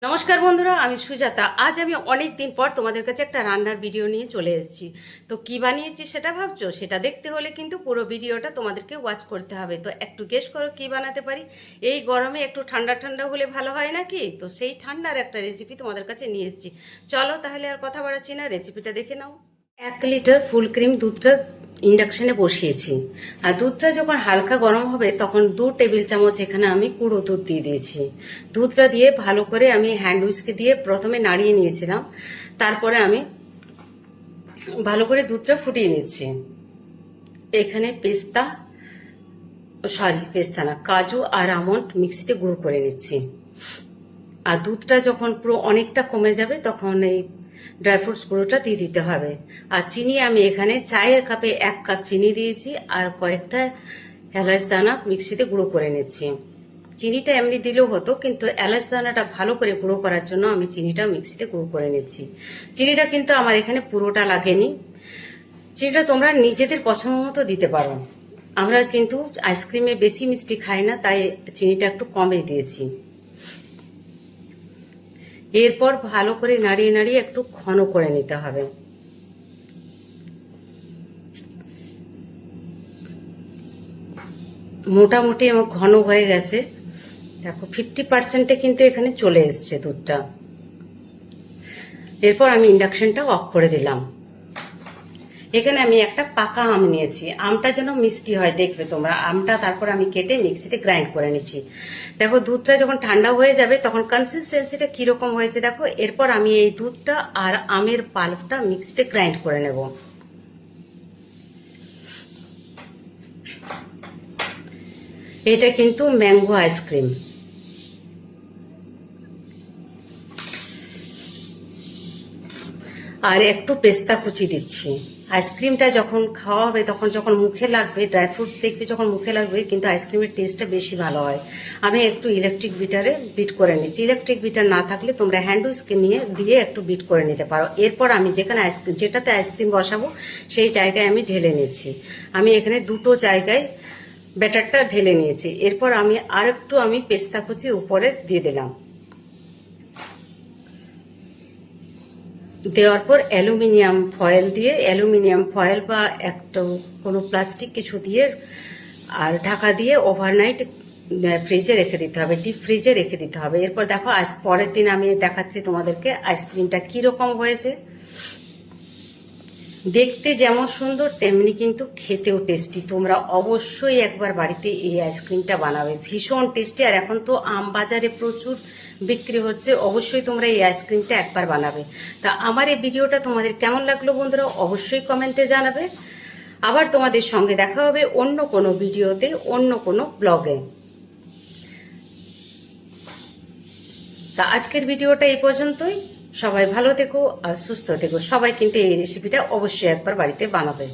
নমস্কার বন্ধুরা, আমি সুজাতা। আজ আমি অনেক দিন পর তোমাদের কাছে একটা রান্নার ভিডিও নিয়ে চলে এসেছি। তো কি বানিয়েছি সেটা ভাবছো? সেটা দেখতে হলে কিন্তু পুরো ভিডিওটা তোমাদেরকে ওয়াচ করতে হবে। তো একটু গেস করো কি বানাতে পারি। এই গরমে একটু ঠান্ডা ঠান্ডা হলে ভালো হয় নাকি? তো সেই ঠান্ডার একটা রেসিপি তোমাদের কাছে নিয়ে এসেছি। চলো তাহলে আর কথা বাড়াচ্ছি না, রেসিপিটা দেখে নাও। 1 লিটার ফুল ক্রিম দুধটা ইন্ডাকশনে বসিয়েছি। আর দুধটা যখন হালকা গরম হবে তখন 2 টেবিল চামচ এখানে আমি গুঁড়ো দুধ দিয়ে দিয়েছি। দুধটা দিয়ে ভালো করে আমি হ্যান্ড উইস্ক দিয়ে প্রথমে নাড়িয়ে নিয়েছিলাম। তারপরে আমি ভালো করে দুধটা ফুটিয়ে নিচ্ছি। এখানে পেস্তা না, কাজু আর আমন্ড মিক্সিতে গুঁড়ো করে নিচ্ছি। আর দুধটা যখন পুরো অনেকটা কমে যাবে তখন এই ড্রাই ফ্রুটস গুঁড়োটা দিয়ে দিতে হবে। আর চিনি আমি এখানে চায়ের কাপে 1 কাপ চিনি দিয়েছি আর কয়েকটা এলাচ দানা মিক্সিতে গুঁড়ো করে নিচ্ছি। চিনিটা এমনি দিলেও হতো, কিন্তু এলাচ দানাটা ভালো করে গুঁড়ো করার জন্য আমি চিনিটা মিক্সিতে গুঁড়ো করে নিচ্ছি। চিনিটা কিন্তু আমার এখানে পুরোটা লাগেনি। চিনিটা তোমরা নিজেদের পছন্দ মতো দিতে পারো। আমরা কিন্তু আইসক্রিমে বেশি মিষ্টি খাই না, তাই চিনিটা একটু কমে দিয়েছি। এরপর ভালো করে নাড়িয়ে নাড়িয়ে একটু ঘন করে নিতে হবে। মোটামুটি আমার ঘন হয়ে গেছে। দেখো 50%-এ কিন্তু এখানে চলে এসছে দুধটা। এরপর আমি ইন্ডাকশনটা অফ করে দিলাম। এখানে আমি একটা পাকা আম নিয়েছি। আমটা যেন মিষ্টি হয় দেখবে তোমরা। আমটা তারপর আমি কেটে মিক্সিতে গ্রাইন্ড করে নিচ্ছি। দেখো দুধটা যখন ঠান্ডা হয়ে যাবে তখন কনসিস্টেন্সিটা কিরকম হয়েছে দেখো। এরপর আমি এই দুধটা আর আমের পাল্পটা মিক্সিতে গ্রাইন্ড করে নেব। এটা কিন্তু ম্যাঙ্গো আইসক্রিম। আর একটু পেস্তা কুচি দিচ্ছি। আইসক্রিমটা যখন খাওয়া হবে তখন যখন মুখে লাগবে, ড্রাই ফ্রুটস দেখবে যখন মুখে লাগবে, কিন্তু আইসক্রিমের টেস্টটা বেশি ভালো হয়। আমি একটু ইলেকট্রিক বিটারে বিট করে নিচ্ছি। ইলেকট্রিক বিটার না থাকলে তোমরা হ্যান্ড উইস্কে দিয়ে একটু বিট করে নিতে পারো। এরপর আমি যেটাতে আইসক্রিম বসাবো সেই জায়গায় আমি ঢেলে নিচ্ছি। আমি এখানে 2টো জায়গায় ব্যাটারটা ঢেলে নিয়েছি। এরপর আমি পেস্তা কুচি উপরে দিয়ে দিলাম। দেওয়ার পর অ্যালুমিনিয়াম ফয়েল বা একটা কোনো প্লাস্টিক কিছু দিয়ে আর ঢাকা দিয়ে ওভারনাইট ফ্রিজে রেখে দিতে হবে, ডিপ ফ্রিজে রেখে দিতে হবে। এরপর দেখো পরের দিন আমি দেখাচ্ছি তোমাদেরকে আইসক্রিমটা কিরকম হয়েছে। দেখতে যেমন সুন্দর তেমনি কিন্তু খেতেও টেস্টি। তোমরা অবশ্যই একবার বাড়িতে এই আইসক্রিমটা বানাবে, ভীষণ টেস্টি। আর এখন তো আম বাজারে প্রচুর বিক্রি হচ্ছে, অবশ্যই তোমরা এই আইসক্রিমটা একবার বানাবে। তা আমার এই ভিডিওটা তোমাদের কেমন লাগলো বন্ধুরা অবশ্যই কমেন্টে জানাবে। আবার তোমাদের সঙ্গে দেখা হবে অন্য কোনো ভিডিওতে, অন্য কোনো ব্লগে। তা আজকের ভিডিওটা এই পর্যন্তই। সবাই ভালো থেকো আর সুস্থ থেকো। সবাই কিন্তু এই রেসিপিটা অবশ্যই একবার বাড়িতে বানাবে।